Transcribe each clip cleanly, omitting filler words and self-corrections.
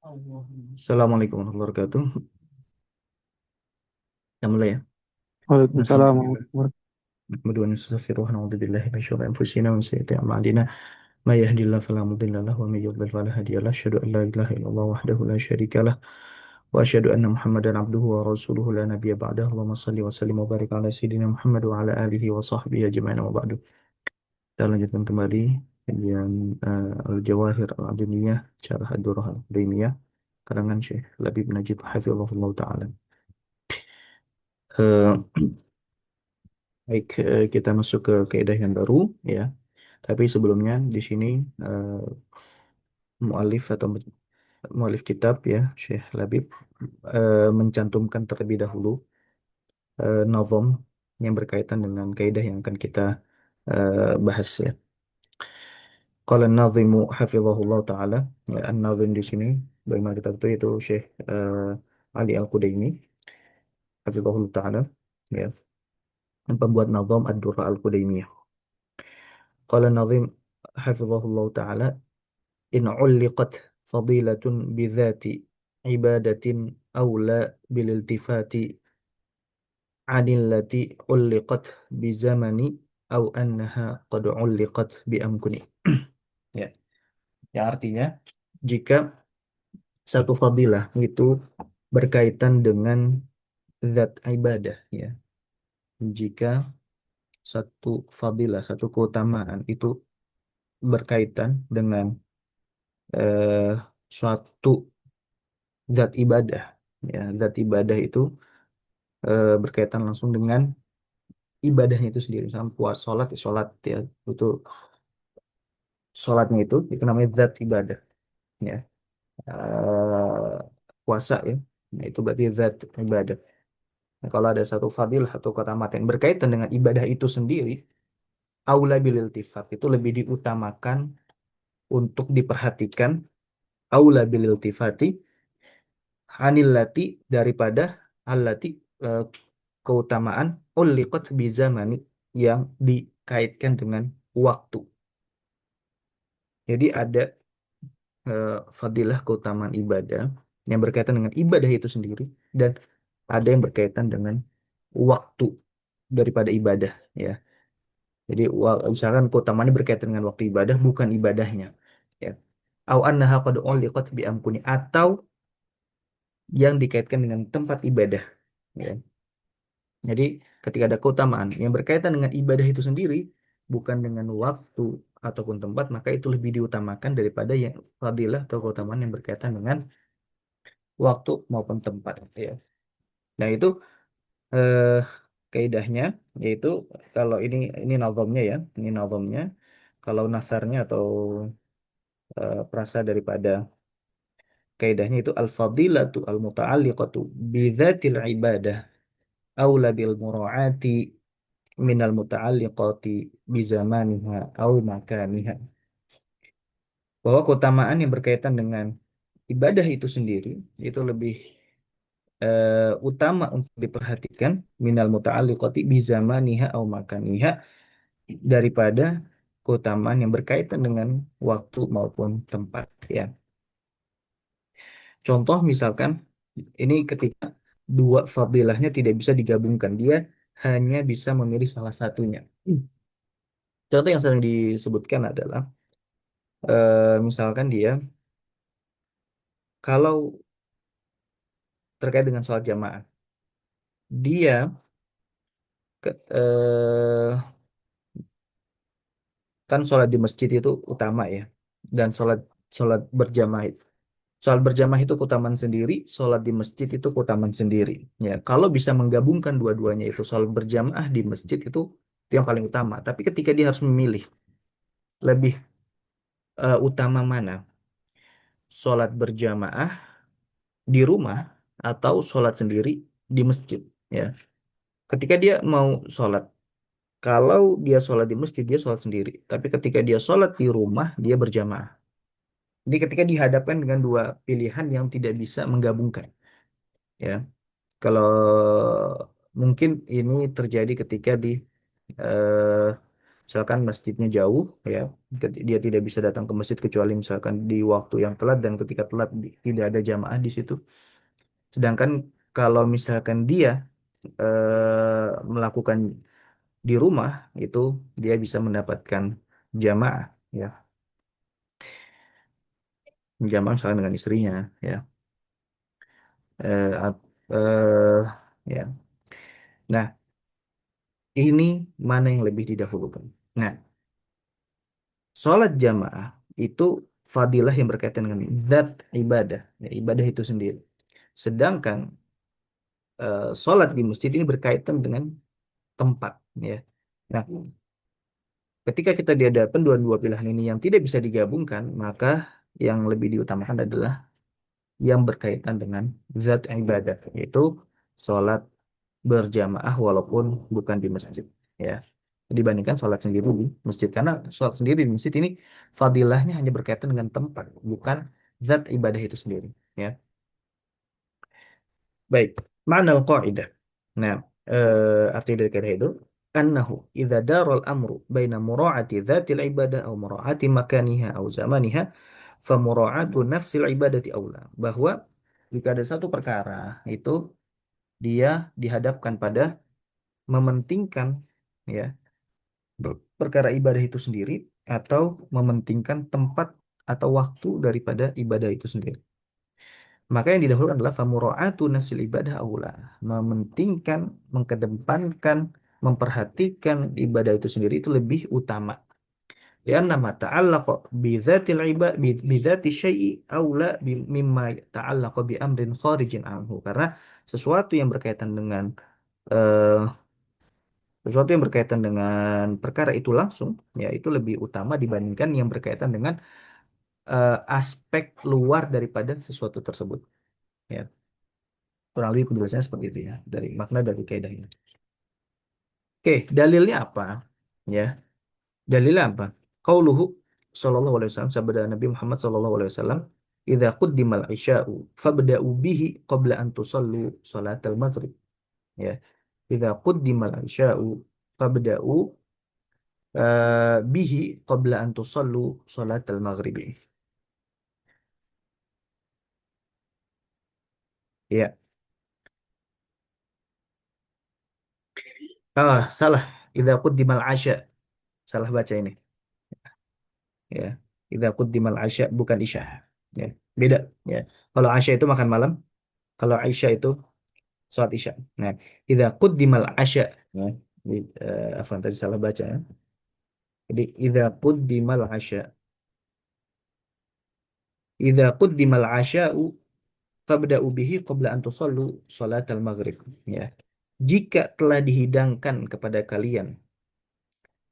Assalamualaikum warahmatullahi wabarakatuh. Kita mulai ya. Waalaikumsalam Alhamdulillah. warahmatullahi wabarakatuh. Nahmadu wa nastaghfiruh wa na'udzu billahi min syururi anfusina wa min sayyiati a'malina. May yahdihillahu fala mudilla lahu wa may yudlil fala hadiya lahu. Asyhadu an la ilaha illallah wahdahu la syarika lah wa asyhadu anna Muhammadan abduhu wa rasuluhu la nabiyya ba'dahu. Allahumma shalli wa sallim wa barik ala sayyidina Muhammad wa ala alihi wa sahbihi ajma'in wa ba'du. Kita lanjutkan kembali kajian Al-Jawahir Al-Adniyah Syarah Ad-Durrah Al-Udaimiyah karangan Syekh Labib Najib hafizahullah taala. Eh, Baik, kita masuk ke kaidah yang baru ya. Tapi sebelumnya di sini eh, mualif atau mualif kitab ya, Syekh Labib mencantumkan terlebih dahulu nazam yang berkaitan dengan kaidah yang akan kita bahas ya. Qala an-nazimu hafizahullah taala, ya, an-nazim di sini bagaimana kita ketahui itu Syekh Ali Al-Qudaimi hafizahullah taala ya, yang pembuat nazam Ad-Durra Al-Qudaimiyah. Qala an-nazim hafizahullah taala إن علقت فضيلة بذات عبادة أولى بالالتفات عن التي علقت بزمن أو أنها قد علقت بأمكن. Ya, yang artinya jika satu fadilah itu berkaitan dengan zat ibadah ya. Jika satu fadilah, satu keutamaan itu berkaitan dengan suatu zat ibadah ya, zat ibadah itu berkaitan langsung dengan ibadahnya itu sendiri. Misalnya puas sholat, ya sholat ya itu sholatnya itu namanya zat ibadah ya. Eh, Puasa ya, nah, itu berarti zat ibadah. Nah, kalau ada satu fadilah atau keutamaan yang berkaitan dengan ibadah itu sendiri, aula bil iltifat itu lebih diutamakan untuk diperhatikan, aula bil iltifati anillati daripada allati eh, keutamaan uliqat bizamani yang dikaitkan dengan waktu. Jadi ada fadilah keutamaan ibadah yang berkaitan dengan ibadah itu sendiri dan ada yang berkaitan dengan waktu daripada ibadah ya. Jadi misalkan keutamaannya berkaitan dengan waktu ibadah bukan ibadahnya ya. Au annaha qad uliqat bi amkuni atau yang dikaitkan dengan tempat ibadah ya. Jadi ketika ada keutamaan yang berkaitan dengan ibadah itu sendiri bukan dengan waktu ataupun tempat maka itu lebih diutamakan daripada yang fadilah atau keutamaan yang berkaitan dengan waktu maupun tempat ya. Nah, itu eh kaidahnya yaitu kalau ini nazamnya ya, ini nazamnya. Kalau nasarnya atau prasa daripada kaidahnya itu al-fadilatu al-muta'alliqatu bidzatil ibadah aula bil mura'ati minal muta'alliqati bizamaniha au makaniha. Bahwa keutamaan yang berkaitan dengan ibadah itu sendiri itu lebih utama untuk diperhatikan minal muta'alliqati bizamaniha au makaniha daripada keutamaan yang berkaitan dengan waktu maupun tempat ya. Contoh misalkan ini ketika dua fadilahnya tidak bisa digabungkan, dia hanya bisa memilih salah satunya. Contoh yang sering disebutkan adalah misalkan dia kalau terkait dengan sholat jamaah, dia kan sholat di masjid itu utama ya, dan sholat sholat berjamaah sholat berjamaah itu keutamaan sendiri, sholat di masjid itu keutamaan sendiri. Ya, kalau bisa menggabungkan dua-duanya itu sholat berjamaah di masjid itu yang paling utama. Tapi ketika dia harus memilih lebih utama mana, sholat berjamaah di rumah atau sholat sendiri di masjid. Ya, ketika dia mau sholat, kalau dia sholat di masjid dia sholat sendiri. Tapi ketika dia sholat di rumah dia berjamaah. Jadi ketika dihadapkan dengan dua pilihan yang tidak bisa menggabungkan, ya. Kalau mungkin ini terjadi ketika di eh, Misalkan masjidnya jauh, ya, dia tidak bisa datang ke masjid kecuali misalkan di waktu yang telat dan ketika telat tidak ada jamaah di situ. Sedangkan kalau misalkan dia melakukan di rumah itu dia bisa mendapatkan jamaah, ya, jamaah misalkan dengan istrinya, ya. Eh, ap- ya. Nah, ini mana yang lebih didahulukan? Nah, sholat jamaah itu fadilah yang berkaitan dengan zat ibadah, ya, ibadah itu sendiri. Sedangkan sholat di masjid ini berkaitan dengan tempat, ya. Nah, ketika kita dihadapkan dua-dua pilihan ini yang tidak bisa digabungkan, maka yang lebih diutamakan adalah yang berkaitan dengan zat ibadah, yaitu sholat berjamaah walaupun bukan di masjid, ya, dibandingkan sholat sendiri di masjid, karena sholat sendiri di masjid ini fadilahnya hanya berkaitan dengan tempat, bukan zat ibadah itu sendiri, ya. Baik, makna al-qaidah. Nah, arti dari kaidah itu annahu idza daral amru baina mura'ati dzatil ibadah atau mura'ati makaniha atau zamaniha fa mura'atu nafsil ibadati aula, bahwa jika ada satu perkara itu dia dihadapkan pada mementingkan, ya, perkara ibadah itu sendiri atau mementingkan tempat atau waktu daripada ibadah itu sendiri. Maka yang didahulukan adalah famura'atu nafsil ibadah aula, mementingkan, mengkedepankan, memperhatikan ibadah itu sendiri itu lebih utama. Lianna ma ta'allaqa bidzatil ibad bidzati syai'i aula mimma ta'allaqa bi amrin kharijin anhu. Karena sesuatu yang berkaitan dengan eh, sesuatu yang berkaitan dengan perkara itu langsung, ya, itu lebih utama dibandingkan yang berkaitan dengan aspek luar daripada sesuatu tersebut, ya. Kurang lebih penjelasannya seperti itu, ya, dari makna dari kaidah ini. Oke, dalilnya apa? Ya, dalilnya apa? Qauluhu sallallahu alaihi wasallam, sabda Nabi Muhammad sallallahu alaihi wasallam, "Idza quddimal isya'u fabda'u bihi qabla an tusallu salatal maghrib." Ya. Idza quddimal isya'u fabda'u bihi qabla an tusallu salatal maghribi. Ya. Ah, salah. Idza quddimal asya. Salah baca ini. Ya. Idza quddimal asya bukan isya. Ya. Beda, ya. Kalau asya itu makan malam, kalau isya itu sholat isya. Nah, idza quddimal asya, ya. Jadi, afwan tadi salah baca, ya. Jadi idza quddimal asya. Idza quddimal asya'u fabda'u bihi qabla an tusallu salatal maghrib. Ya. Jika telah dihidangkan kepada kalian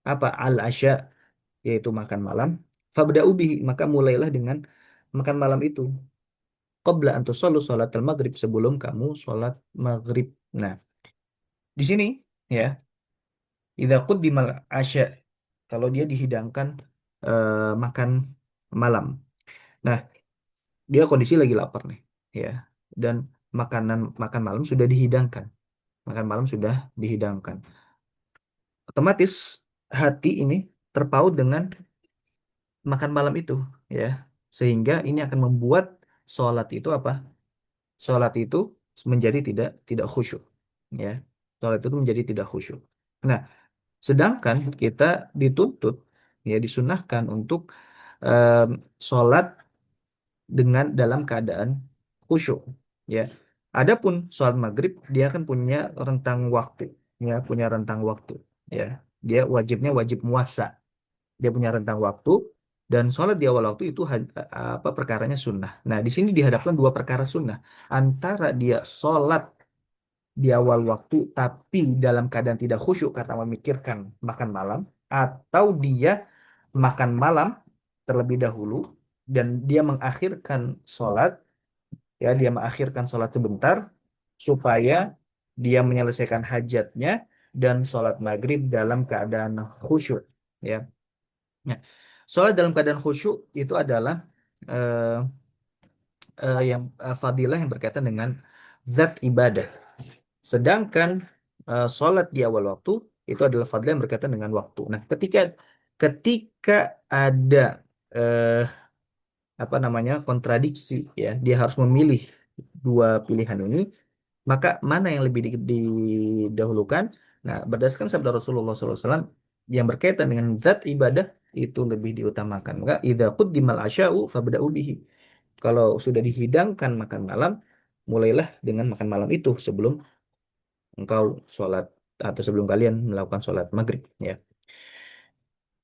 apa al-asya, yaitu makan malam, fabda'u bihi, maka mulailah dengan makan malam itu qabla an tusallu salatal maghrib, sebelum kamu sholat maghrib. Nah, di sini, ya, idza quddimal asya, kalau dia dihidangkan makan malam. Nah, dia kondisi lagi lapar nih, ya, dan makan malam sudah dihidangkan. Makan malam sudah dihidangkan. Otomatis hati ini terpaut dengan makan malam itu, ya. Sehingga ini akan membuat sholat itu apa? Sholat itu menjadi tidak khusyuk, ya. Sholat itu menjadi tidak khusyuk. Nah, sedangkan kita dituntut, ya, disunahkan untuk em, sholat dengan dalam keadaan khusyuk, ya. Adapun sholat maghrib dia kan punya rentang waktu, ya, punya rentang waktu, ya. Dia wajibnya wajib muasa, dia punya rentang waktu, dan sholat di awal waktu itu apa perkaranya sunnah. Nah, di sini dihadapkan dua perkara sunnah, antara dia sholat di awal waktu tapi dalam keadaan tidak khusyuk karena memikirkan makan malam, atau dia makan malam terlebih dahulu dan dia mengakhirkan sholat, ya, dia mengakhirkan sholat sebentar supaya dia menyelesaikan hajatnya dan sholat maghrib dalam keadaan khusyuk, ya. Nah, sholat dalam keadaan khusyuk itu adalah eh, yang fadilah yang berkaitan dengan zat ibadah. Sedangkan sholat di awal waktu itu adalah fadilah yang berkaitan dengan waktu. Nah, ketika ada eh, apa namanya kontradiksi, ya, dia harus memilih dua pilihan ini, maka mana yang lebih didahulukan? Nah, berdasarkan sabda Rasulullah SAW yang berkaitan dengan zat ibadah itu lebih diutamakan. Maka idza quddimal asya'u fabda'u bihi. Kalau sudah dihidangkan makan malam, mulailah dengan makan malam itu sebelum engkau sholat atau sebelum kalian melakukan sholat maghrib. Ya.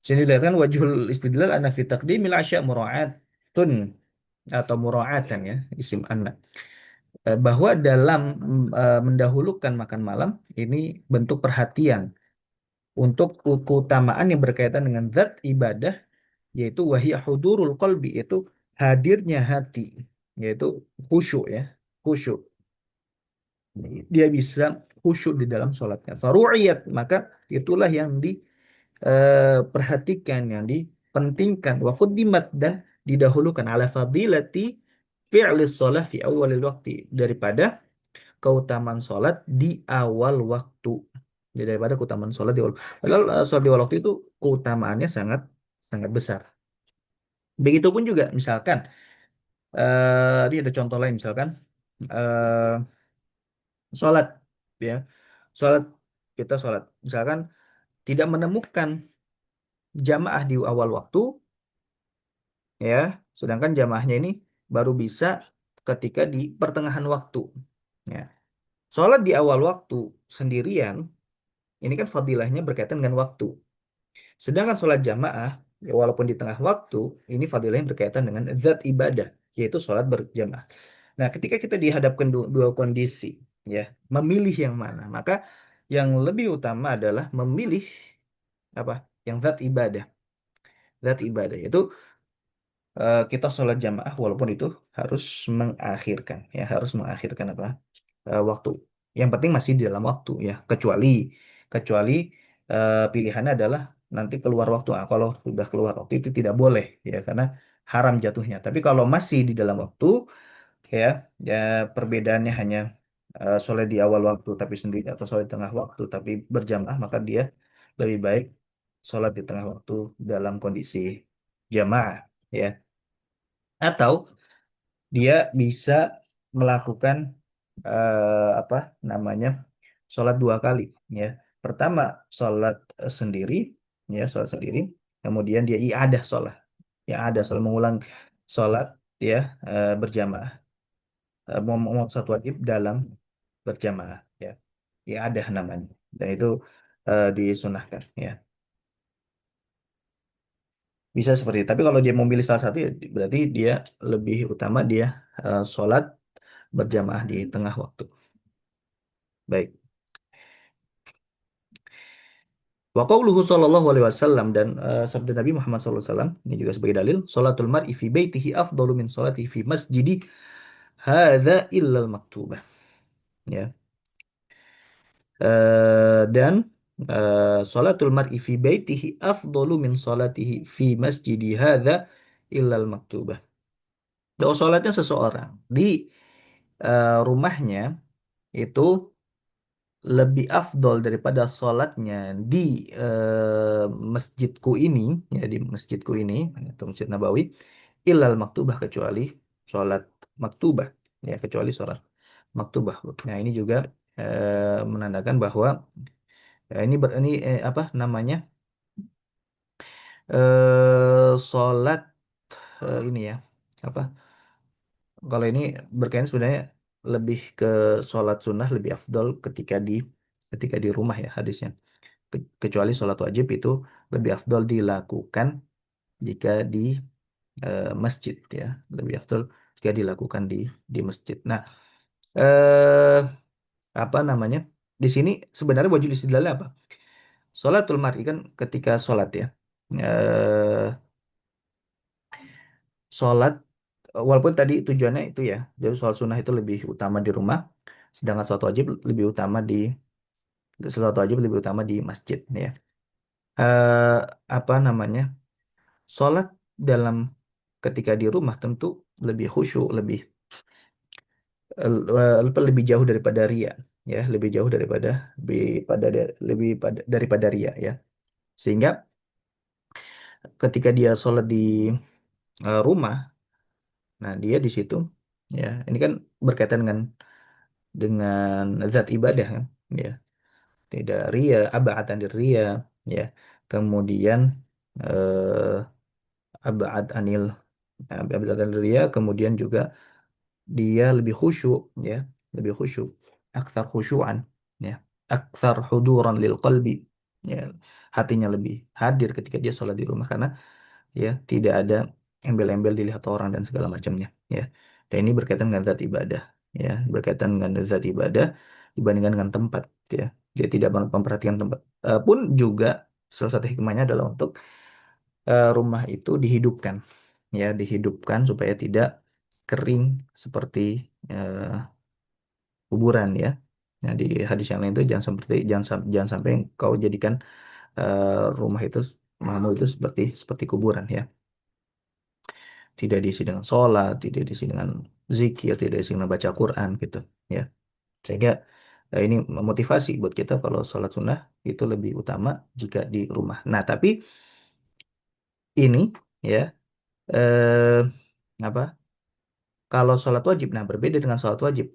Sini dilihatkan wajhul istidlal anna fi taqdimil asya' mura'atun atau mura'atan, ya, isim anna. Bahwa dalam mendahulukan makan malam ini bentuk perhatian untuk keutamaan yang berkaitan dengan zat ibadah, yaitu wahiyah hudurul qalbi, yaitu hadirnya hati, yaitu khusyuk, ya, khusyuk. Dia bisa khusyuk di dalam sholatnya. Faru'iyat, maka itulah yang diperhatikan, yang dipentingkan. Wa quddimat, dan didahulukan ala fadilati fi'lis sholah fi awalil waktu, daripada keutamaan sholat di awal waktu. Jadi daripada keutamaan sholat di awal. Padahal sholat di awal waktu itu keutamaannya sangat sangat besar. Begitupun juga misalkan ini ada contoh lain, misalkan eh, sholat, ya, sholat, kita sholat misalkan tidak menemukan jamaah di awal waktu, ya, sedangkan jamaahnya ini baru bisa ketika di pertengahan waktu, ya. Sholat di awal waktu sendirian ini kan fadilahnya berkaitan dengan waktu. Sedangkan sholat jamaah, ya, walaupun di tengah waktu, ini fadilahnya berkaitan dengan zat ibadah, yaitu sholat berjamaah. Nah, ketika kita dihadapkan dua kondisi, ya, memilih yang mana, maka yang lebih utama adalah memilih apa? Yang zat ibadah. Zat ibadah yaitu kita sholat jamaah walaupun itu harus mengakhirkan, ya, harus mengakhirkan apa? Waktu. Yang penting masih di dalam waktu, ya, kecuali pilihannya adalah nanti keluar waktu. Ah, kalau sudah keluar waktu itu tidak boleh, ya, karena haram jatuhnya. Tapi kalau masih di dalam waktu, ya, ya, perbedaannya hanya sholat di awal waktu tapi sendiri atau sholat di tengah waktu tapi berjamaah, maka dia lebih baik sholat di tengah waktu dalam kondisi jamaah, ya. Atau dia bisa melakukan apa namanya sholat dua kali, ya. Pertama sholat sendiri, ya, sholat sendiri, kemudian dia iadah sholat, ya, ada sholat, mengulang sholat, ya, berjamaah, mau satu wajib dalam berjamaah, ya, ada namanya, dan itu disunahkan, ya, bisa seperti itu. Tapi kalau dia memilih salah satu, ya, berarti dia lebih utama dia sholat berjamaah di tengah waktu. Baik. Wa qauluhu sallallahu alaihi wasallam, dan sabda Nabi Muhammad sallallahu alaihi wasallam ini juga sebagai dalil, salatul mar'i fi baitihi afdalu min salatihi fi masjidi hadza illa al-maktubah, ya. Dan salatul mar'i fi baitihi afdalu min salatihi fi masjidi hadza illa al-maktubah. Doa salatnya seseorang di rumahnya itu lebih afdol daripada sholatnya di masjidku ini, ya, di masjidku ini atau Masjid Nabawi, ilal maktubah, kecuali sholat maktubah, ya, kecuali sholat maktubah. Nah, ini juga menandakan bahwa ini apa namanya, sholat ini, ya, apa, kalau ini berkaitan sebenarnya lebih ke sholat sunnah lebih afdol ketika di rumah, ya, hadisnya. Kecuali sholat wajib itu lebih afdol dilakukan jika di masjid, ya, lebih afdol jika dilakukan di masjid. Nah, eh, apa namanya, di sini sebenarnya wajib istidlalnya apa? Sholatul mar'i kan ketika sholat, ya, eh, sholat, walaupun tadi tujuannya itu, ya, jadi sholat sunnah itu lebih utama di rumah, sedangkan sholat wajib lebih utama di masjid, ya. Eh, apa namanya, sholat dalam ketika di rumah tentu lebih khusyuk, lebih lebih jauh daripada ria. ya, lebih jauh lebih pada daripada ria ya. Sehingga ketika dia sholat di rumah, nah dia di situ ya, ini kan berkaitan dengan zat ibadah kan, ya, tidak ria, aba'atan ria, ya. Kemudian eh, aba'at anil aba'at anil ria, kemudian juga dia lebih khusyuk ya, lebih khusyuk, aktsar khusyuan ya, aktsar huduran lil qalbi ya, hatinya lebih hadir ketika dia sholat di rumah karena ya tidak ada embel-embel dilihat orang dan segala macamnya ya. Dan ini berkaitan dengan zat ibadah ya, berkaitan dengan zat ibadah dibandingkan dengan tempat ya. Dia tidak memperhatikan tempat. Pun juga salah satu hikmahnya adalah untuk rumah itu dihidupkan ya, dihidupkan supaya tidak kering seperti eh, kuburan ya. Nah, di hadis yang lain itu jangan sampai kau jadikan rumah itu, rumahmu itu seperti kuburan ya. Tidak diisi dengan sholat, tidak diisi dengan zikir, tidak diisi dengan baca Quran gitu ya. Sehingga ini memotivasi buat kita kalau sholat sunnah itu lebih utama jika di rumah. Nah, tapi ini ya, eh, apa? Kalau sholat wajib, nah berbeda dengan sholat wajib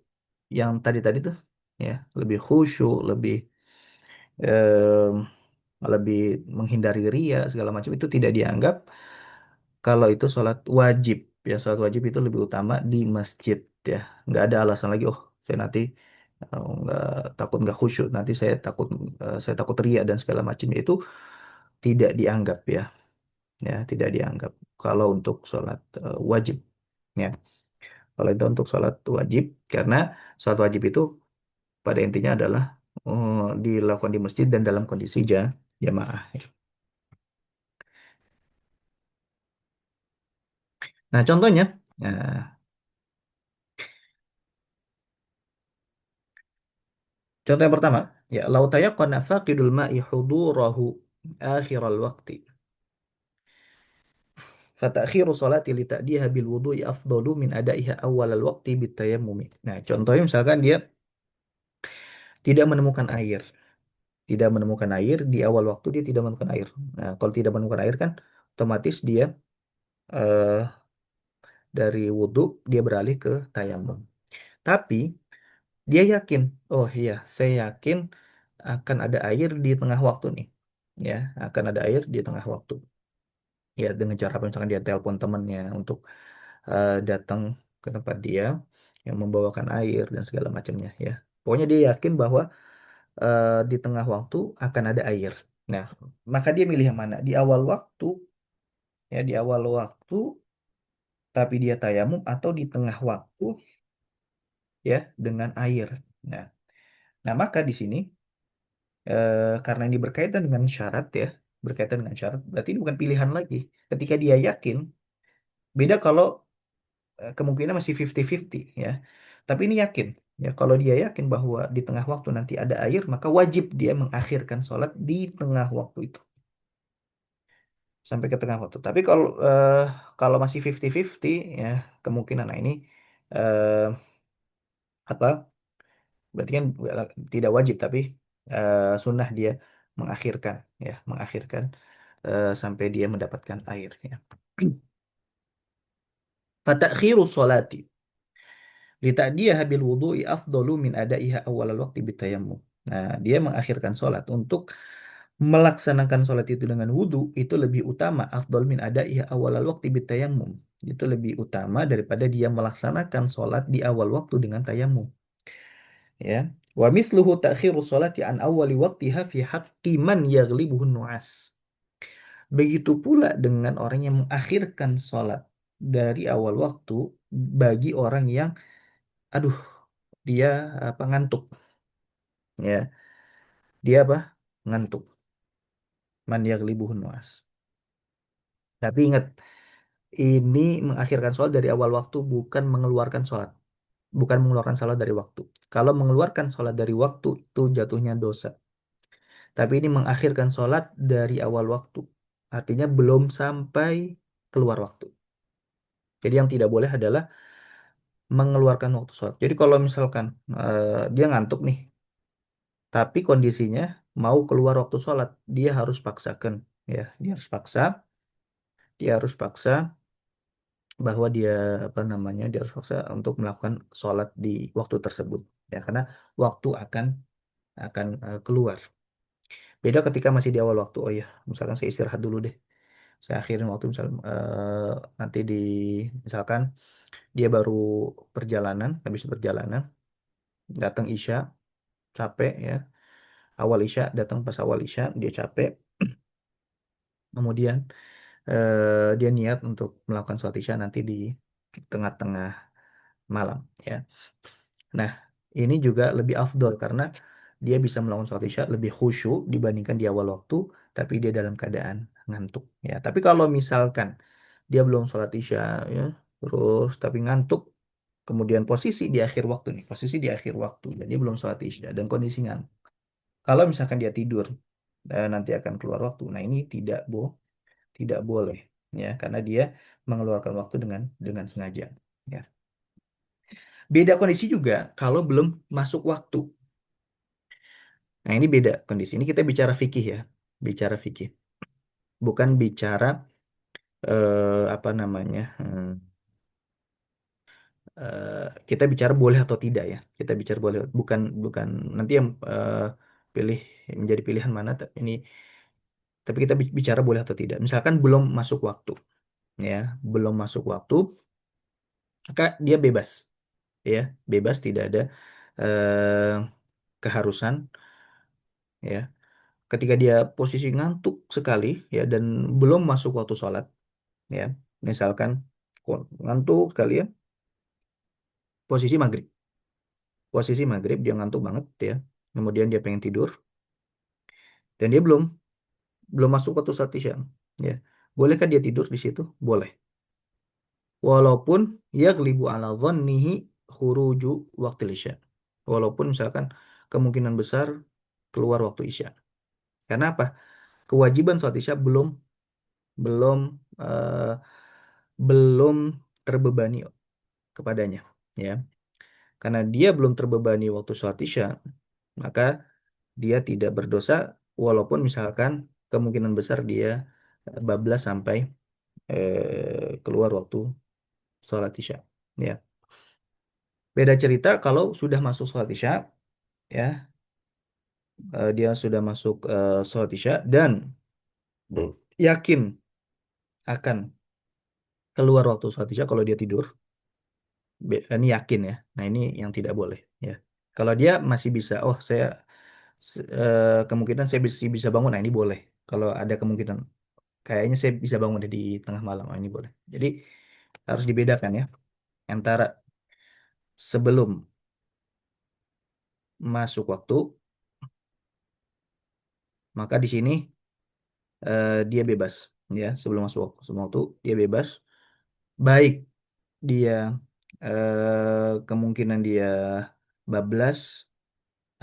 yang tadi-tadi tuh ya, lebih khusyuk, eh, lebih menghindari ria segala macam itu tidak dianggap kalau itu sholat wajib ya. Sholat wajib itu lebih utama di masjid ya, nggak ada alasan lagi, oh saya nanti nggak, takut nggak khusyuk, nanti saya takut ria dan segala macam itu tidak dianggap ya, ya tidak dianggap kalau untuk sholat wajib ya. Kalau itu untuk sholat wajib, karena sholat wajib itu pada intinya adalah dilakukan di masjid dan dalam kondisi jamaah ya. Nah contohnya, nah, contoh yang pertama, ya, lau tayaqqana faqidul ma'i hudurahu akhiral waqti. Fatakhiru sholati li ta'diha bil wudu'i afdalu min adaiha awalal waqti bit tayammumi. Nah, contohnya misalkan dia tidak menemukan air. Tidak menemukan air di awal waktu, dia tidak menemukan air. Nah, kalau tidak menemukan air kan otomatis dia eh, dari wudhu dia beralih ke tayamum. Tapi dia yakin, oh iya, saya yakin akan ada air di tengah waktu nih. Ya, akan ada air di tengah waktu. Ya, dengan cara apa, misalkan dia telepon temannya untuk datang ke tempat dia yang membawakan air dan segala macamnya ya. Pokoknya dia yakin bahwa di tengah waktu akan ada air. Nah, maka dia milih yang mana? Di awal waktu ya, di awal waktu tapi dia tayamum, atau di tengah waktu ya dengan air. Nah, nah maka di sini karena ini berkaitan dengan syarat ya, berkaitan dengan syarat, berarti ini bukan pilihan lagi. Ketika dia yakin, beda kalau kemungkinan masih 50-50 ya. Tapi ini yakin ya, kalau dia yakin bahwa di tengah waktu nanti ada air, maka wajib dia mengakhirkan sholat di tengah waktu itu sampai ke tengah waktu. Tapi kalau masih 50-50 ya, kemungkinan, nah ini eh, apa? Berarti kan tidak wajib, tapi sunnah dia mengakhirkan ya, mengakhirkan sampai dia mendapatkan air ya. Fatakhiru sholati lita'diyaha bil wudu'i afdalu min adaiha awalal waqti bitayammum. Nah, dia mengakhirkan sholat untuk melaksanakan sholat itu dengan wudhu itu lebih utama, afdal min adaiha awalal waqti bitayammum. Itu lebih utama daripada dia melaksanakan sholat di awal waktu dengan tayamum. Ya. Wa mithluhu ta'khiru sholati an awwali waqtiha fi haqqi man yaghlibuhun nu'as. Begitu pula dengan orang yang mengakhirkan sholat dari awal waktu bagi orang yang, aduh, dia apa, ngantuk ya, dia apa, ngantuk, man yaghlibuhun nu'as. Tapi ingat, ini mengakhirkan sholat dari awal waktu, bukan mengeluarkan sholat, bukan mengeluarkan sholat dari waktu. Kalau mengeluarkan sholat dari waktu itu jatuhnya dosa. Tapi ini mengakhirkan sholat dari awal waktu. Artinya belum sampai keluar waktu. Jadi yang tidak boleh adalah mengeluarkan waktu sholat. Jadi kalau misalkan dia ngantuk nih, Tapi kondisinya mau keluar waktu sholat, dia harus paksakan, ya, dia harus paksa bahwa dia apa namanya, dia harus paksa untuk melakukan sholat di waktu tersebut, ya, karena waktu akan keluar. Beda ketika masih di awal waktu. Oh ya, misalkan saya istirahat dulu deh. Saya akhirin waktu nanti misalkan dia baru habis perjalanan, datang Isya, capek ya. Awal Isya, datang pas awal Isya, dia capek. Kemudian dia niat untuk melakukan sholat Isya nanti di tengah-tengah malam ya. Nah, ini juga lebih afdol karena dia bisa melakukan sholat Isya lebih khusyuk dibandingkan di awal waktu, tapi dia dalam keadaan ngantuk ya. Tapi kalau misalkan dia belum sholat Isya ya, terus tapi ngantuk, kemudian posisi di akhir waktu, dan dia belum sholat Isya dan kondisi ngantuk. Kalau misalkan dia tidur nanti akan keluar waktu. Nah, ini tidak boleh ya, karena dia mengeluarkan waktu dengan sengaja ya. Beda kondisi juga kalau belum masuk waktu. Nah, ini beda kondisi. Ini kita bicara fikih ya. Bicara fikih. Bukan bicara apa namanya? Kita bicara boleh atau tidak ya. Kita bicara boleh, bukan bukan nanti yang pilih menjadi pilihan mana, tapi kita bicara boleh atau tidak. Misalkan belum masuk waktu ya, belum masuk waktu, maka dia bebas ya, bebas, tidak ada eh, keharusan ya. Ketika dia posisi ngantuk sekali ya, dan belum masuk waktu sholat ya, misalkan ngantuk sekali ya, posisi maghrib, dia ngantuk banget ya, kemudian dia pengen tidur dan dia belum belum masuk waktu sholat isya ya, bolehkah dia tidur di situ? Boleh, walaupun yaghlibu ala dhannihi khuruju waktu isya, walaupun misalkan kemungkinan besar keluar waktu isya. Karena apa? Kewajiban sholat isya belum eh, belum terbebani kepadanya ya, karena dia belum terbebani waktu sholat isya, maka dia tidak berdosa, walaupun misalkan kemungkinan besar dia bablas sampai keluar waktu sholat isya ya. Beda cerita kalau sudah masuk sholat isya ya, dia sudah masuk sholat isya dan yakin akan keluar waktu sholat isya kalau dia tidur. Ini yakin ya. Nah, ini yang tidak boleh ya. Kalau dia masih bisa, oh saya kemungkinan saya bisa bangun, nah ini boleh. Kalau ada kemungkinan, kayaknya saya bisa bangun di tengah malam, nah ini boleh. Jadi harus dibedakan ya antara sebelum masuk waktu, maka di sini dia bebas ya, sebelum masuk waktu dia bebas. Baik dia kemungkinan dia bablas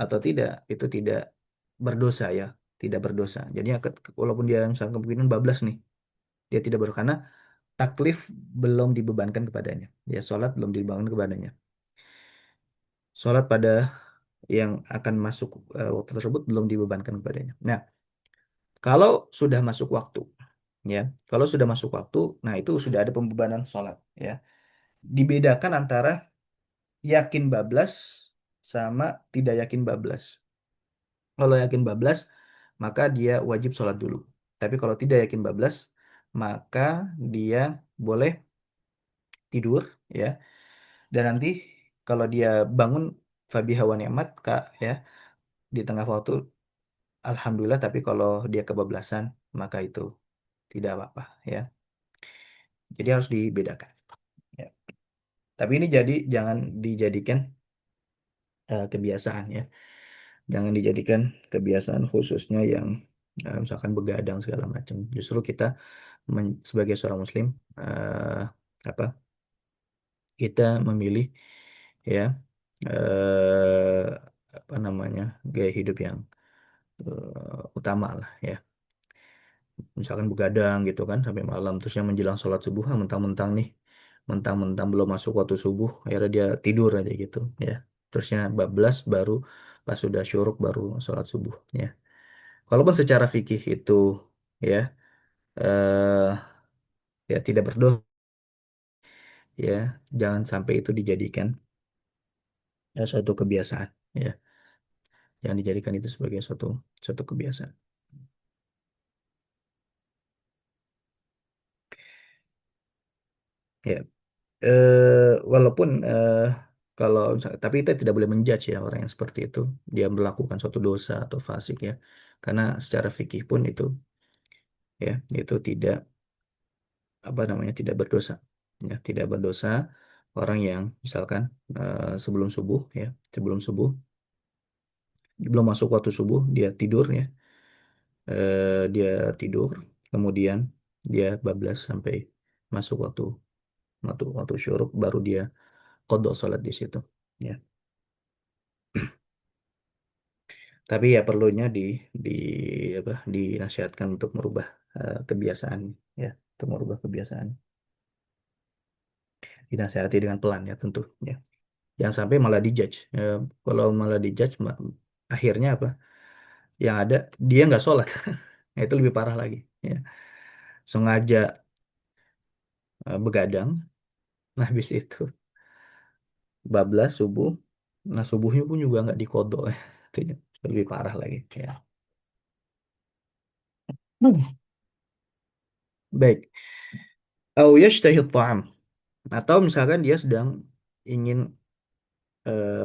atau tidak, itu tidak berdosa ya, tidak berdosa. Jadi walaupun dia misalnya kemungkinan bablas nih, dia tidak berdosa karena taklif belum dibebankan kepadanya. Ya, sholat belum dibebankan kepadanya. Sholat pada yang akan masuk waktu tersebut belum dibebankan kepadanya. Nah, kalau sudah masuk waktu, ya, kalau sudah masuk waktu, nah itu sudah ada pembebanan sholat, ya. Dibedakan antara yakin bablas sama tidak yakin bablas. Kalau yakin bablas, maka dia wajib sholat dulu. Tapi kalau tidak yakin bablas, maka dia boleh tidur, ya. Dan nanti kalau dia bangun fabiha wa ni'mat, Kak, ya, di tengah waktu, alhamdulillah. Tapi kalau dia kebablasan, maka itu tidak apa-apa, ya. Jadi harus dibedakan, ya. Tapi ini jangan dijadikan kebiasaan, ya. Jangan dijadikan kebiasaan, khususnya yang misalkan begadang segala macam. Justru kita sebagai seorang muslim, eh, apa, kita memilih ya eh, apa namanya, gaya hidup yang utama lah ya. Misalkan begadang gitu kan sampai malam, terus yang menjelang sholat subuh mentang-mentang nih, mentang-mentang belum masuk waktu subuh, akhirnya dia tidur aja gitu ya. Terusnya bablas baru pas sudah syuruk baru sholat subuh ya. Walaupun secara fikih itu ya eh, ya tidak berdosa ya, jangan sampai itu dijadikan ya suatu kebiasaan ya, jangan dijadikan itu sebagai suatu suatu kebiasaan ya. Walaupun kalau tapi kita tidak boleh menjudge ya orang yang seperti itu dia melakukan suatu dosa atau fasik ya, karena secara fikih pun ya itu tidak apa namanya tidak berdosa ya, tidak berdosa orang yang misalkan sebelum subuh ya, sebelum subuh belum masuk waktu subuh dia tidur ya, dia tidur kemudian dia bablas sampai masuk waktu syuruk baru dia qadha salat di situ ya. Tapi ya perlunya di apa dinasihatkan untuk merubah kebiasaan ya, untuk merubah kebiasaan. Dinasihati dengan pelan ya tentu ya. Jangan sampai malah dijudge. Kalau malah dijudge akhirnya apa? Yang ada dia nggak sholat. Nah, itu lebih parah lagi ya. Sengaja begadang, nah habis itu bablas subuh. Nah subuhnya pun juga nggak dikodok ya. Itu ya, lebih parah lagi ya. Baik. Au yashtahi ta'am. Atau misalkan dia sedang ingin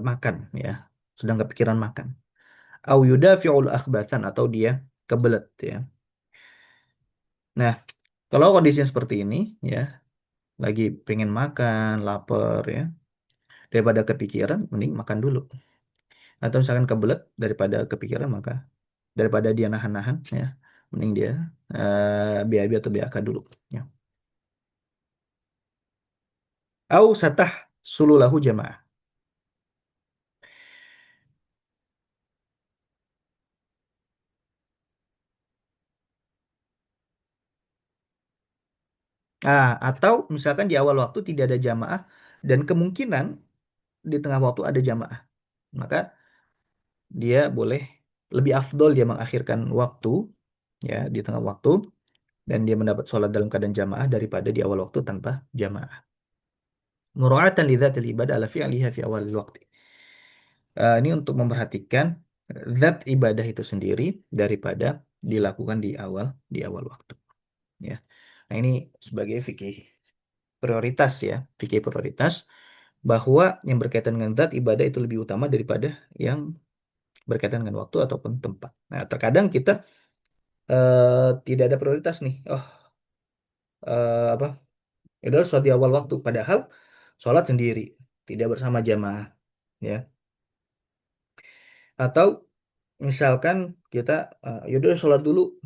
makan ya, sedang kepikiran makan. Au yudafi'ul akhbathan atau dia kebelet ya. Nah, kalau kondisinya seperti ini ya, lagi pengen makan, lapar ya, daripada kepikiran mending makan dulu. Atau misalkan kebelet daripada kepikiran maka daripada dia nahan-nahan ya, mending dia BAB atau BAK dulu ya. Au satah sululahu jamaah. Atau misalkan di awal waktu tidak ada jamaah dan kemungkinan di tengah waktu ada jamaah, maka dia boleh lebih afdol dia mengakhirkan waktu ya di tengah waktu dan dia mendapat sholat dalam keadaan jamaah daripada di awal waktu tanpa jamaah. Mura'atan li dzatil ibadah ala fi'liha fi awal waktu. Ini untuk memperhatikan zat ibadah itu sendiri daripada dilakukan di awal waktu ya. Nah, ini sebagai fikih prioritas ya, fikih prioritas bahwa yang berkaitan dengan zat ibadah itu lebih utama daripada yang berkaitan dengan waktu ataupun tempat. Nah, terkadang kita tidak ada prioritas nih. Oh, apa? Itu harus sholat di awal waktu. Padahal sholat sendiri, tidak bersama jamaah. Ya. Atau misalkan kita, yaudah sholat dulu,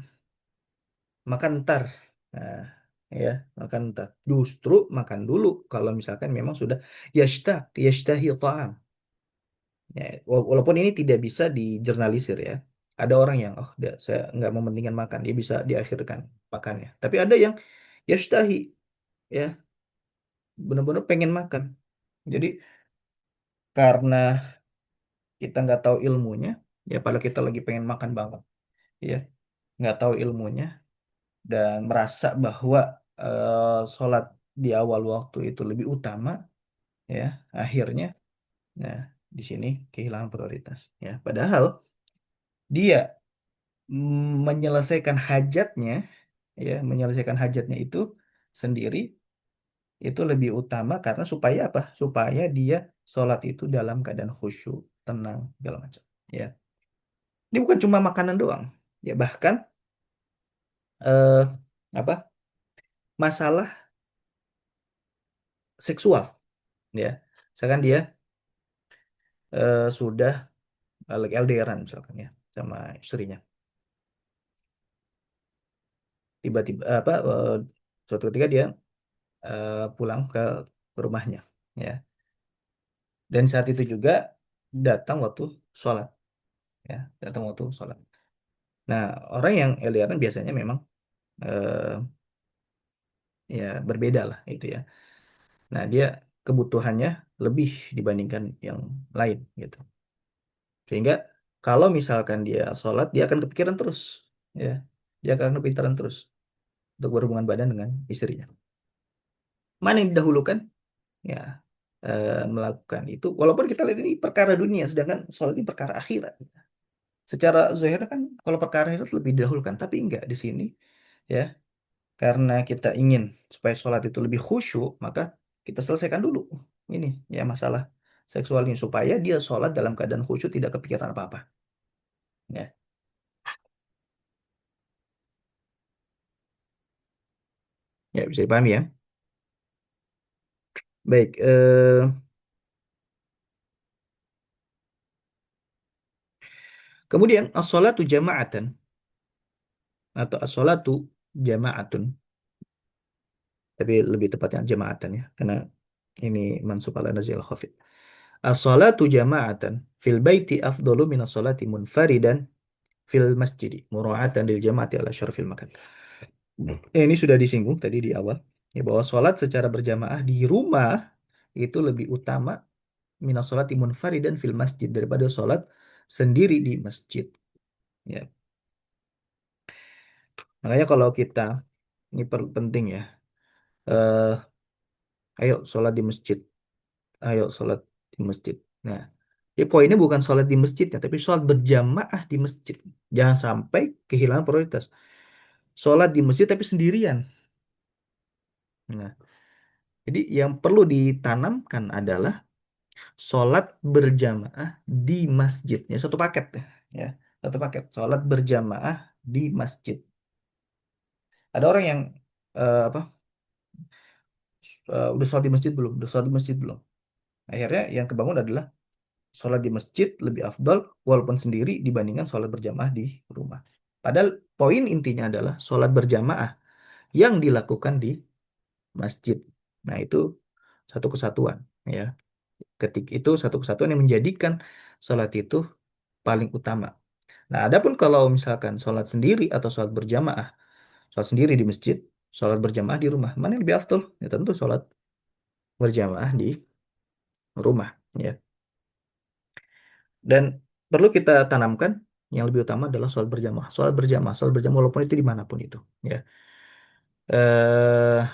makan ntar. Nah, ya, makan ntar. Justru makan dulu kalau misalkan memang sudah yashtahi ta'am. Ya, walaupun ini tidak bisa dijernalisir ya. Ada orang yang, oh, saya nggak mementingkan makan, dia bisa diakhirkan makannya. Tapi ada yang yashtahi, ya, benar-benar pengen makan. Jadi karena kita nggak tahu ilmunya, ya padahal kita lagi pengen makan banget, ya, nggak tahu ilmunya dan merasa bahwa sholat di awal waktu itu lebih utama, ya, akhirnya, nah di sini kehilangan prioritas, ya. Padahal dia menyelesaikan hajatnya, ya, menyelesaikan hajatnya itu sendiri itu lebih utama karena supaya apa? Supaya dia sholat itu dalam keadaan khusyuk, tenang, segala macam. Ya, ini bukan cuma makanan doang. Ya bahkan eh, apa? Masalah seksual. Ya, misalkan dia sudah lagi LDRan misalkan ya sama istrinya. Tiba-tiba suatu ketika dia pulang ke rumahnya. Ya, dan saat itu juga datang waktu sholat. Ya, datang waktu sholat. Nah, orang yang LDRan biasanya memang eh, ya berbeda lah itu ya. Nah, dia kebutuhannya lebih dibandingkan yang lain gitu. Sehingga kalau misalkan dia sholat, dia akan kepikiran terus, ya, dia akan kepikiran terus untuk berhubungan badan dengan istrinya. Mana yang didahulukan? Ya, melakukan itu. Walaupun kita lihat ini perkara dunia, sedangkan sholat ini perkara akhirat. Secara zahir kan kalau perkara akhirat lebih didahulukan, tapi enggak di sini, ya. Karena kita ingin supaya sholat itu lebih khusyuk, maka kita selesaikan dulu ini ya masalah seksual ini supaya dia sholat dalam keadaan khusyuk tidak kepikiran apa-apa. Ya, ya bisa dipahami ya. Baik, kemudian as-sholatu jama'atan atau as-sholatu jama'atun, tapi lebih tepatnya jama'atan ya, karena ini mansub ala nazil khafid. As-sholatu jama'atan fil baiti afdalu min as-sholati munfaridan fil masjidi mura'atan lil jama'ati ala syarfil makan. Ya, ini sudah disinggung tadi di awal ya bahwa sholat secara berjamaah di rumah itu lebih utama minas sholati munfaridan fil masjid daripada sholat sendiri di masjid. Ya, makanya kalau kita ini penting ya, eh, ayo sholat di masjid, ayo sholat di masjid. Nah, poinnya bukan sholat di masjidnya, tapi sholat berjamaah di masjid. Jangan sampai kehilangan prioritas. Sholat di masjid tapi sendirian. Nah, jadi yang perlu ditanamkan adalah sholat berjamaah di masjid. Ya, satu paket ya. Satu paket. Sholat berjamaah di masjid. Ada orang yang apa udah sholat di masjid belum? Udah sholat di masjid belum? Akhirnya yang kebangun adalah sholat di masjid lebih afdol walaupun sendiri dibandingkan sholat berjamaah di rumah. Padahal poin intinya adalah sholat berjamaah yang dilakukan di masjid. Nah, itu satu kesatuan ya. Ketika itu satu kesatuan yang menjadikan sholat itu paling utama. Nah, adapun kalau misalkan sholat sendiri atau sholat sendiri di masjid, sholat berjamaah di rumah, mana yang lebih afdol? Ya tentu sholat berjamaah di rumah, ya. Dan perlu kita tanamkan yang lebih utama adalah sholat berjamaah walaupun itu dimanapun itu, ya. eh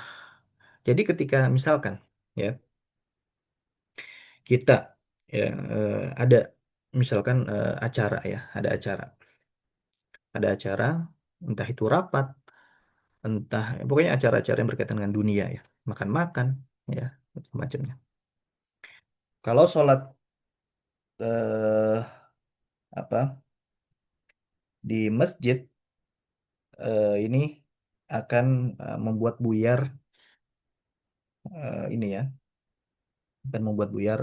jadi ketika misalkan, ya, kita ya ada misalkan ada acara, entah itu rapat, entah pokoknya acara-acara yang berkaitan dengan dunia ya, makan-makan ya, macamnya. Kalau sholat eh, apa di masjid ini akan membuat buyar ini ya, akan membuat buyar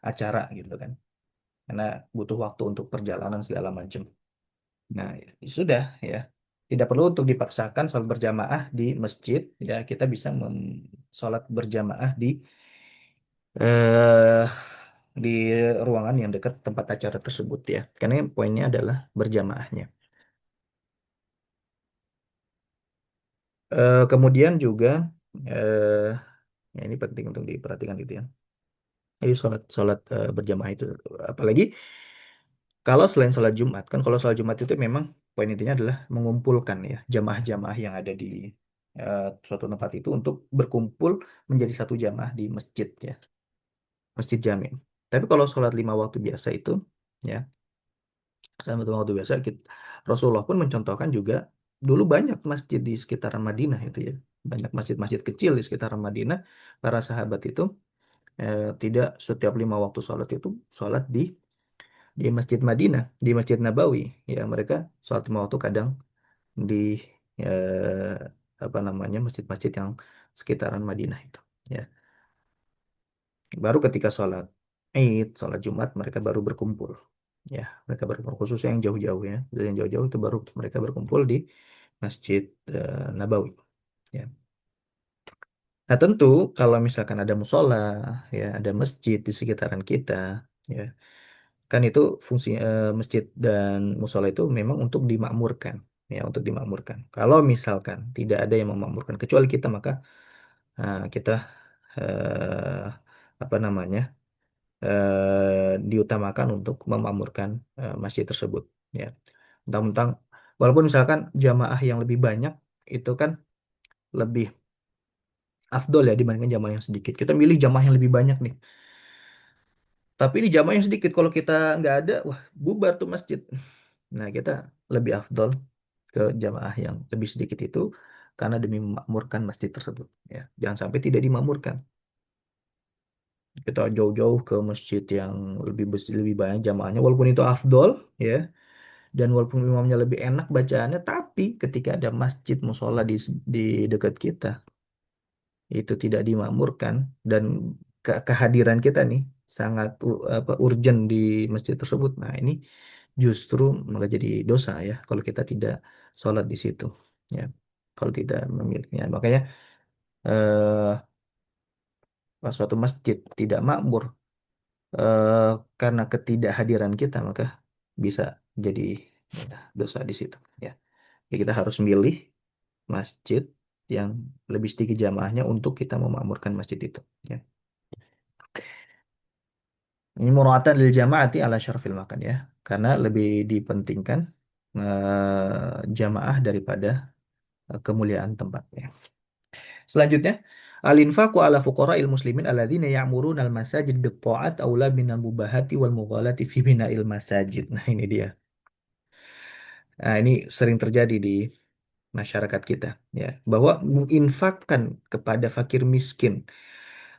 acara gitu kan, karena butuh waktu untuk perjalanan segala macam. Nah, ya sudah ya, tidak perlu untuk dipaksakan sholat berjamaah di masjid ya, kita bisa sholat berjamaah eh di ruangan yang dekat tempat acara tersebut ya. Karena yang poinnya adalah berjamaahnya. Kemudian juga eh ya ini penting untuk diperhatikan gitu ya. Jadi sholat sholat berjamaah itu apalagi kalau selain sholat Jumat kan kalau sholat Jumat itu memang poin intinya adalah mengumpulkan ya jamaah-jamaah yang ada di suatu tempat itu untuk berkumpul menjadi satu jamaah di masjid ya, masjid jami. Tapi kalau sholat lima waktu biasa itu ya sama teman waktu biasa Rasulullah pun mencontohkan juga dulu banyak masjid di sekitaran Madinah itu ya, banyak masjid-masjid kecil di sekitaran Madinah. Para sahabat itu tidak setiap lima waktu sholat itu sholat di Masjid Madinah, di Masjid Nabawi ya, mereka sholat lima waktu kadang di eh, apa namanya masjid-masjid yang sekitaran Madinah itu ya. Baru ketika sholat Id, sholat Jumat mereka baru berkumpul. Ya, mereka berkumpul khususnya yang jauh-jauh ya. Dari yang jauh-jauh itu baru mereka berkumpul di Masjid Nabawi. Ya. Nah, tentu kalau misalkan ada musola, ya, ada masjid di sekitaran kita, ya, kan itu fungsi masjid dan musola itu memang untuk dimakmurkan, ya, untuk dimakmurkan. Kalau misalkan tidak ada yang memakmurkan kecuali kita, maka kita eh, apa namanya? diutamakan untuk memakmurkan masjid tersebut. Ya, mentang-mentang walaupun misalkan jamaah yang lebih banyak itu kan lebih afdol ya dibandingkan jamaah yang sedikit. Kita milih jamaah yang lebih banyak nih. Tapi ini jamaah yang sedikit. Kalau kita nggak ada, wah bubar tuh masjid. Nah, kita lebih afdol ke jamaah yang lebih sedikit itu karena demi memakmurkan masjid tersebut. Ya, jangan sampai tidak dimakmurkan. Kita jauh-jauh ke masjid yang lebih banyak jamaahnya, walaupun itu afdol, ya. Dan walaupun imamnya lebih enak bacaannya, tapi ketika ada masjid musola di dekat kita, itu tidak dimakmurkan dan kehadiran kita nih sangat apa urgent di masjid tersebut. Nah, ini justru malah jadi dosa ya kalau kita tidak sholat di situ. Ya, kalau tidak memilikinya. Makanya eh, pas suatu masjid tidak makmur eh, karena ketidakhadiran kita, maka bisa jadi ya, dosa di situ. Ya. Jadi kita harus milih masjid yang lebih sedikit jamaahnya untuk kita memakmurkan masjid itu. Ya. Ini muratan lil jamaati ala syarfil makan ya. Karena lebih dipentingkan jamaah daripada kemuliaan tempatnya. Selanjutnya, al-infaqu ala fuqara'il muslimin alladzina ya'muruna al-masajid bit-ta'at aula minal mubahati wal mughalati fi bina'il masajid. Nah, ini dia. Nah, ini sering terjadi di masyarakat kita ya, bahwa menginfakkan kepada fakir miskin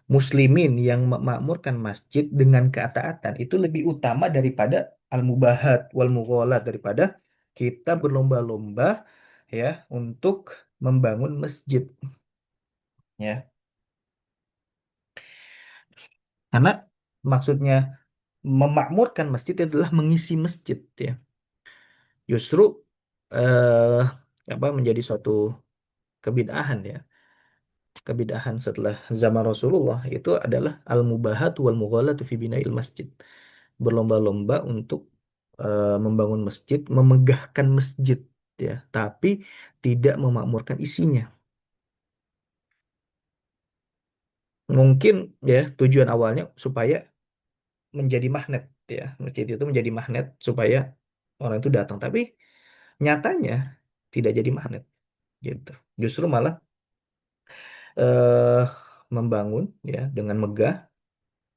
muslimin yang memakmurkan masjid dengan ketaatan itu lebih utama daripada al-mubahat wal mughalat, daripada kita berlomba-lomba ya untuk membangun masjid ya. Karena maksudnya memakmurkan masjid adalah mengisi masjid ya. Justru eh menjadi suatu kebid'ahan ya. Kebid'ahan setelah zaman Rasulullah itu adalah al-mubahat wal mughalatu fi bina'il masjid. Berlomba-lomba untuk membangun masjid, memegahkan masjid ya, tapi tidak memakmurkan isinya. Mungkin ya tujuan awalnya supaya menjadi magnet ya, masjid itu menjadi magnet supaya orang itu datang, tapi nyatanya tidak jadi magnet gitu. Justru malah eh, membangun ya dengan megah,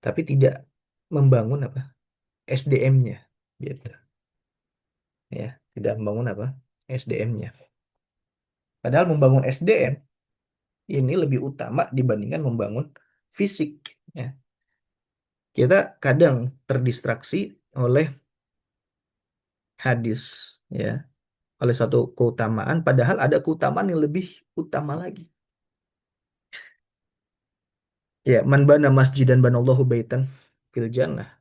tapi tidak membangun apa SDM-nya gitu ya, tidak membangun apa SDM-nya. Padahal membangun SDM ini lebih utama dibandingkan membangun fisik ya. Kita kadang terdistraksi oleh hadis ya, oleh suatu keutamaan padahal ada keutamaan yang lebih utama lagi. Ya, man bana masjidan banallahu baitan fil jannah.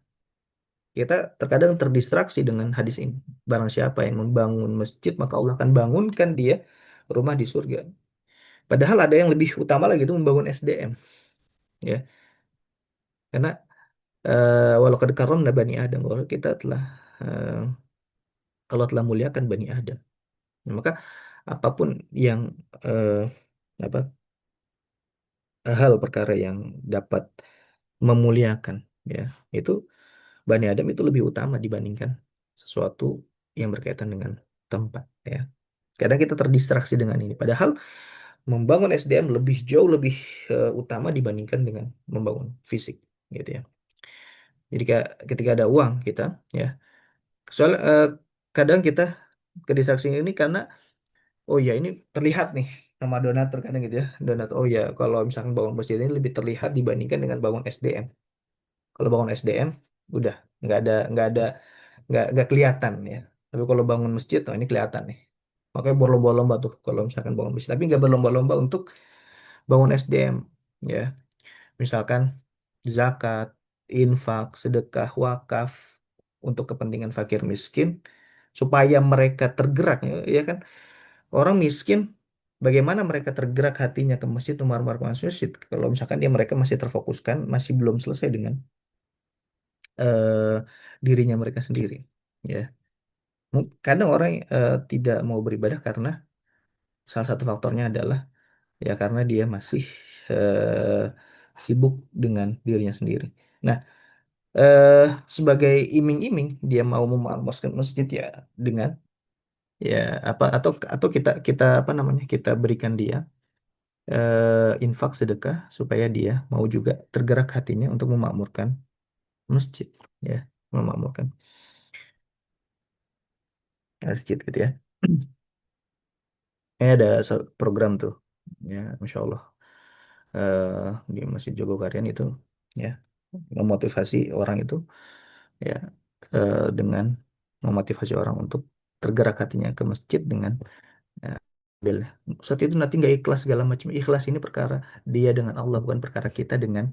Kita terkadang terdistraksi dengan hadis ini. Barang siapa yang membangun masjid, maka Allah akan bangunkan dia rumah di surga. Padahal ada yang lebih utama lagi itu membangun SDM. Ya, karena walau kad karramna bani Adam, kalau kita telah eh, Allah telah muliakan bani Adam. Nah, maka apapun yang eh, apa hal perkara yang dapat memuliakan ya, itu bani Adam itu lebih utama dibandingkan sesuatu yang berkaitan dengan tempat ya. Kadang kita terdistraksi dengan ini. Padahal membangun SDM lebih jauh lebih utama dibandingkan dengan membangun fisik, gitu ya. Jadi ketika ada uang kita, ya. Soal kadang kita terdistraksi ini karena oh ya ini terlihat nih sama donatur kadang gitu ya. Donatur oh ya kalau misalkan bangun masjid ini lebih terlihat dibandingkan dengan bangun SDM. Kalau bangun SDM udah nggak ada nggak kelihatan ya. Tapi kalau bangun masjid, oh ini kelihatan nih. Makanya berlomba-lomba tuh kalau misalkan bangun masjid. Tapi nggak berlomba-lomba untuk bangun SDM ya. Misalkan zakat, infak, sedekah, wakaf untuk kepentingan fakir miskin supaya mereka tergerak ya, ya kan. Orang miskin bagaimana mereka tergerak hatinya ke masjid, umar-umar ke masjid kalau misalkan dia mereka masih terfokuskan, masih belum selesai dengan eh, dirinya mereka sendiri ya. Kadang orang tidak mau beribadah karena salah satu faktornya adalah ya karena dia masih sibuk dengan dirinya sendiri. Nah, eh sebagai iming-iming dia mau memalmaskan masjid ya dengan ya apa atau kita kita apa namanya kita berikan dia infak sedekah supaya dia mau juga tergerak hatinya untuk memakmurkan masjid ya memakmurkan masjid gitu ya. Ini ada program tuh ya Masya Allah eh, di Masjid Jogokarian itu ya memotivasi orang itu ya dengan memotivasi orang untuk tergerak hatinya ke masjid dengan ya, ambil saat itu nanti nggak ikhlas segala macam ikhlas ini perkara dia dengan Allah bukan perkara kita dengan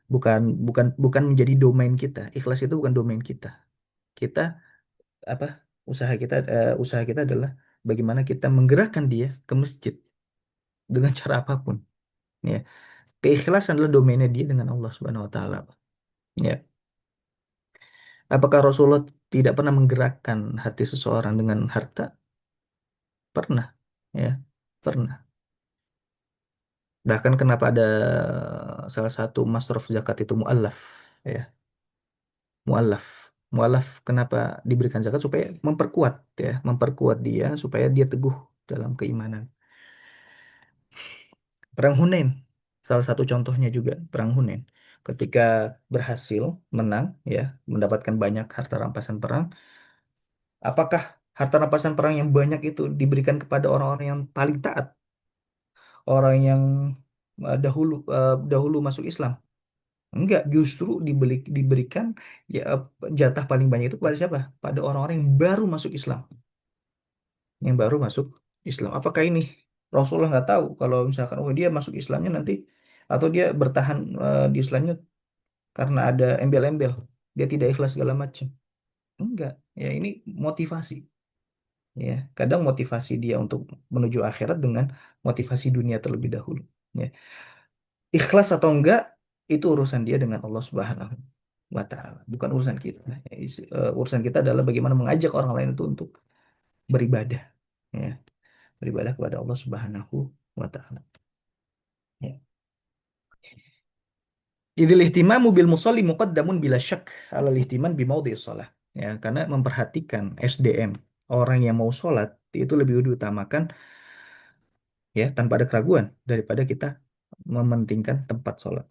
bukan bukan bukan menjadi domain kita ikhlas itu bukan domain kita kita apa usaha kita adalah bagaimana kita menggerakkan dia ke masjid dengan cara apapun ya keikhlasan adalah domainnya dia dengan Allah Subhanahu Wa Taala ya apakah Rasulullah tidak pernah menggerakkan hati seseorang dengan harta pernah ya pernah bahkan kenapa ada salah satu masraf zakat itu muallaf ya muallaf muallaf kenapa diberikan zakat supaya memperkuat ya memperkuat dia supaya dia teguh dalam keimanan. Perang Hunain, salah satu contohnya juga Perang Hunain. Ketika berhasil menang, ya, mendapatkan banyak harta rampasan perang, apakah harta rampasan perang yang banyak itu diberikan kepada orang-orang yang paling taat, orang yang dahulu masuk Islam? Enggak, justru diberikan ya jatah paling banyak itu kepada siapa? Pada orang-orang yang baru masuk Islam, yang baru masuk Islam. Apakah ini Rasulullah nggak tahu kalau misalkan oh dia masuk Islamnya nanti atau dia bertahan di Islamnya karena ada embel-embel dia tidak ikhlas segala macam enggak ya ini motivasi ya kadang motivasi dia untuk menuju akhirat dengan motivasi dunia terlebih dahulu ya ikhlas atau enggak itu urusan dia dengan Allah Subhanahu wa taala bukan urusan kita. Ya, urusan kita adalah bagaimana mengajak orang lain itu untuk beribadah ya beribadah kepada Allah Subhanahu wa taala ya idil ihtimamu bil musalli muqaddamun bila syak ala ihtiman bi maudhi'is shalah. Ya, karena memperhatikan SDM orang yang mau sholat itu lebih diutamakan ya tanpa ada keraguan daripada kita mementingkan tempat sholat.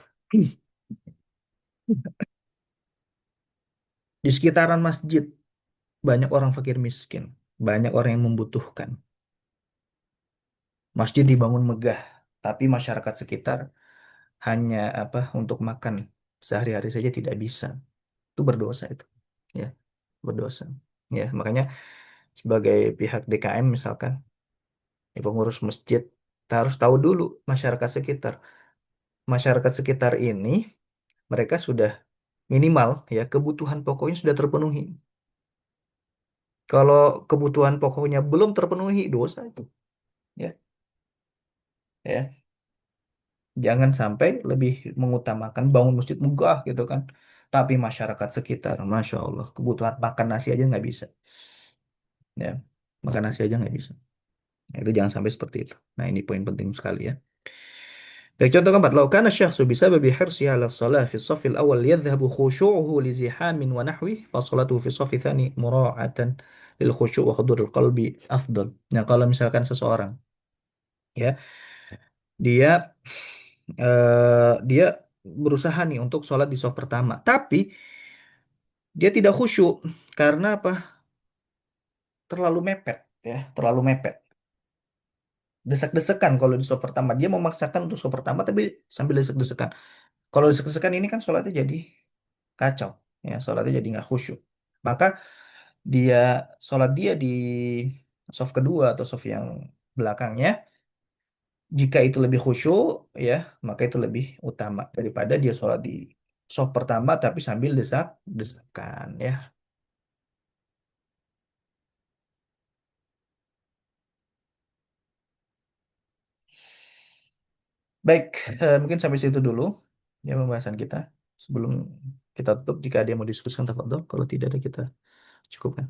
Di sekitaran masjid banyak orang fakir miskin, banyak orang yang membutuhkan. Masjid dibangun megah, tapi masyarakat sekitar hanya apa untuk makan sehari-hari saja tidak bisa. Itu berdosa itu. Ya, berdosa. Ya, makanya sebagai pihak DKM misalkan, ya pengurus masjid, kita harus tahu dulu masyarakat sekitar. Masyarakat sekitar ini mereka sudah minimal ya kebutuhan pokoknya sudah terpenuhi. Kalau kebutuhan pokoknya belum terpenuhi dosa itu, ya, ya. Jangan sampai lebih mengutamakan bangun masjid megah gitu kan. Tapi masyarakat sekitar, masya Allah, kebutuhan makan nasi aja nggak bisa, ya, makan nasi aja nggak bisa. Nah, itu jangan sampai seperti itu. Nah, ini poin penting sekali ya. Baik, contoh keempat, lau kana syakhsu bisababi hirsi ala salah fi safil awal yadhhabu khushu'uhu li zihamin wa nahwi fa salatuhu fi safi thani mura'atan lil khushu' wa huduril qalbi afdal. Nah, kalau misalkan seseorang ya, dia dia berusaha nih untuk sholat di saf pertama, tapi dia tidak khusyuk karena apa? Terlalu mepet ya, terlalu mepet. Desak-desakan kalau di saf pertama dia memaksakan untuk saf pertama tapi sambil desak-desakan. Kalau desak-desakan ini kan sholatnya jadi kacau ya sholatnya jadi nggak khusyuk maka dia sholat dia di soft kedua atau soft yang belakangnya jika itu lebih khusyuk ya maka itu lebih utama daripada dia sholat di soft pertama tapi sambil desak-desakan ya baik mungkin sampai situ dulu ya pembahasan kita sebelum kita tutup jika ada yang mau diskusikan tafadhol kalau tidak ada kita cukupkan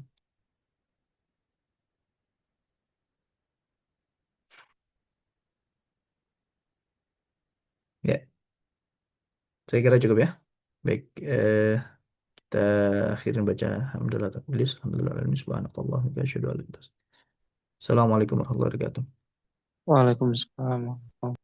ya saya kira cukup ya Baik, kita akhirin baca alhamdulillah takbilis, alhamdulillah alamin subhanakallah wa bihamdika asyhadu an la ilaha illa anta. Assalamualaikum warahmatullahi wabarakatuh. Waalaikumsalam.